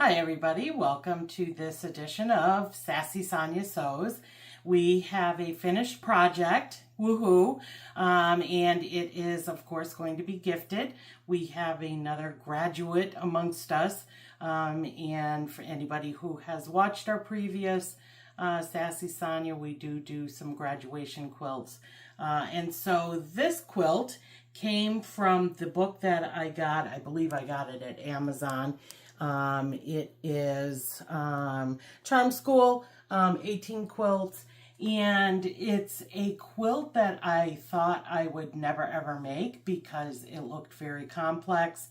Hi everybody, welcome to this edition of Sassy Sonya Sews. We have a finished project, woohoo, and it is of course going to be gifted. We have another graduate amongst us, and for anybody who has watched our previous Sassy Sonya, we do some graduation quilts. And so this quilt came from the book that I got. I believe I got it at Amazon. It is Charm School, 18 quilts, and it's a quilt that I thought I would never ever make because it looked very complex,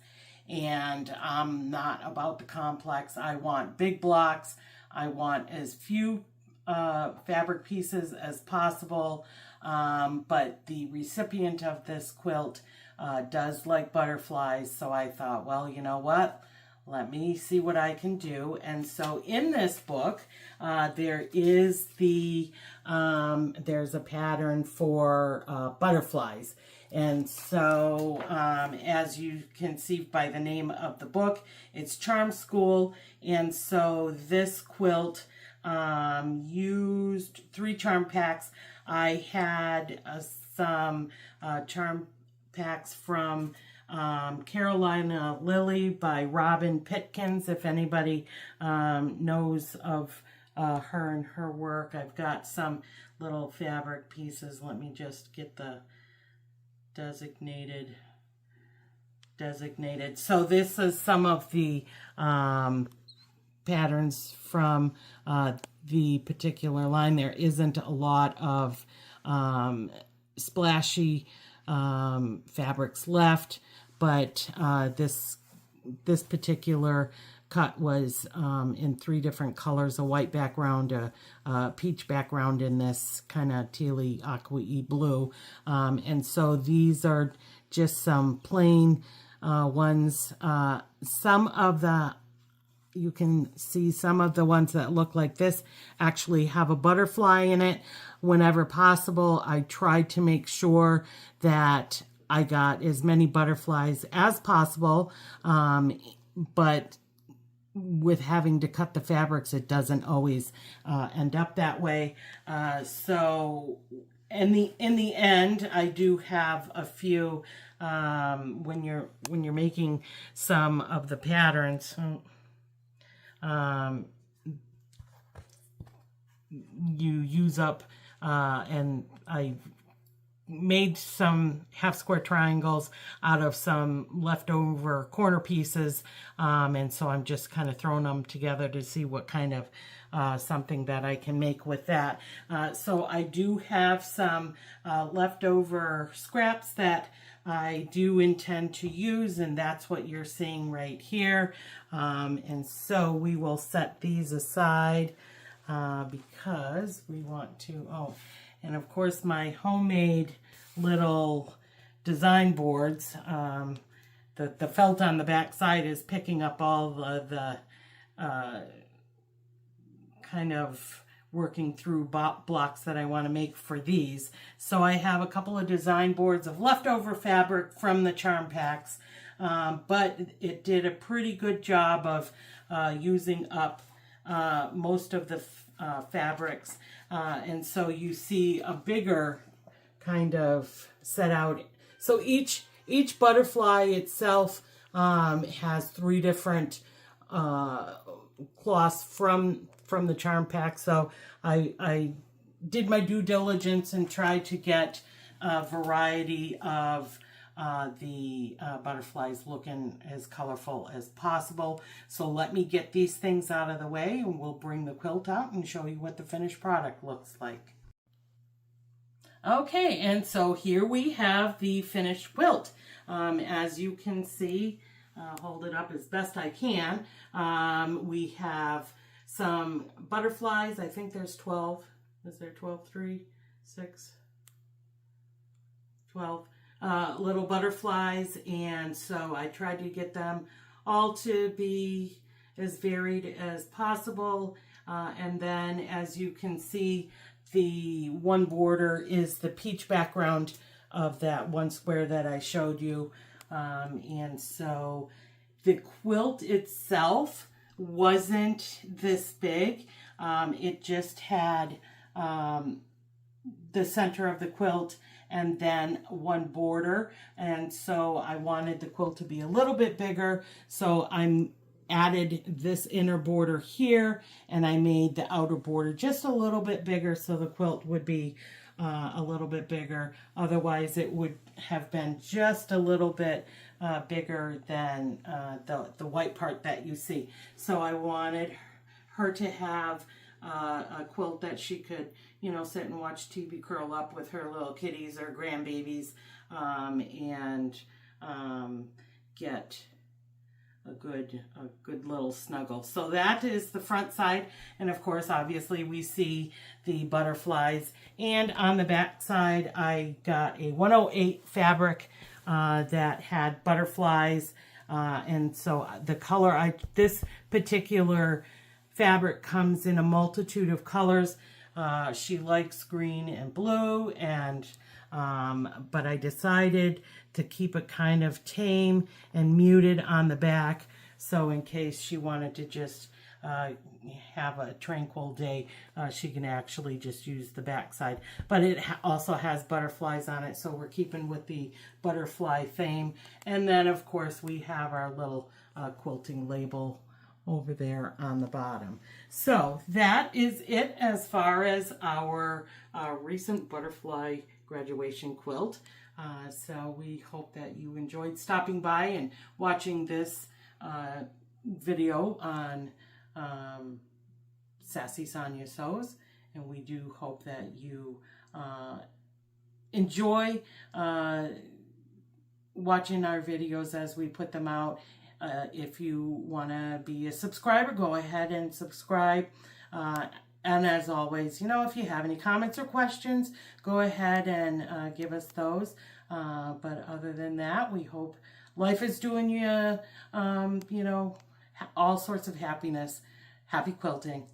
and I'm not about the complex. I want big blocks. I want as few fabric pieces as possible, but the recipient of this quilt does like butterflies, so I thought, well, you know what? Let me see what I can do. And so in this book, there is there's a pattern for butterflies. And so as you can see by the name of the book, it's Charm School. And so this quilt used 3 charm packs. I had some charm packs from Carolina Lily by Robin Pitkins, if anybody knows of her and her work. I've got some little fabric pieces. Let me just get the designated. So this is some of the patterns from the particular line. There isn't a lot of splashy fabrics left, but this particular cut was in 3 different colors: a white background, a peach background, in this kind of tealy aqua-y blue. And so these are just some plain ones. Some of the You can see some of the ones that look like this actually have a butterfly in it. Whenever possible, I try to make sure that I got as many butterflies as possible, but with having to cut the fabrics, it doesn't always end up that way. So in the end, I do have a few when you're making some of the patterns. You use up, and I made some half square triangles out of some leftover corner pieces, and so I'm just kind of throwing them together to see what kind of something that I can make with that. So I do have some leftover scraps that I do intend to use, and that's what you're seeing right here. And so we will set these aside because we want to, and of course my homemade little design boards, the felt on the back side is picking up all the kind of working through blocks that I want to make for these. So I have a couple of design boards of leftover fabric from the charm packs, but it did a pretty good job of using up most of the fabrics, and so you see a bigger kind of set out. So each butterfly itself has 3 different cloths from the charm pack. So I did my due diligence and tried to get a variety of the butterflies looking as colorful as possible. So let me get these things out of the way and we'll bring the quilt out and show you what the finished product looks like. Okay, and so here we have the finished quilt. As you can see, hold it up as best I can. We have some butterflies. I think there's 12. Is there 12? 3, 6, 12 little butterflies, and so I tried to get them all to be as varied as possible. And then as you can see, the one border is the peach background of that one square that I showed you. And so the quilt itself wasn't this big. It just had the center of the quilt and then one border, and so I wanted the quilt to be a little bit bigger, so I added this inner border here, and I made the outer border just a little bit bigger so the quilt would be a little bit bigger. Otherwise it would have been just a little bit bigger than the white part that you see. So I wanted her to have a quilt that she could, you know, sit and watch TV, curl up with her little kitties or grandbabies, and get a good little snuggle. So that is the front side, and of course obviously we see the butterflies, and on the back side I got a 108 fabric that had butterflies, and so the color, this particular fabric comes in a multitude of colors. She likes green and blue, and but I decided to keep it kind of tame and muted on the back, so in case she wanted to just have a tranquil day, she can actually just use the back side. But it also has butterflies on it, so we're keeping with the butterfly theme. And then of course we have our little quilting label over there on the bottom. So that is it as far as our recent butterfly graduation quilt. So we hope that you enjoyed stopping by and watching this video on Sassy Sonya Sews, and we do hope that you enjoy watching our videos as we put them out. If you want to be a subscriber, go ahead and subscribe. And as always, you know, if you have any comments or questions, go ahead and give us those. But other than that, we hope life is doing you, you know, all sorts of happiness. Happy quilting.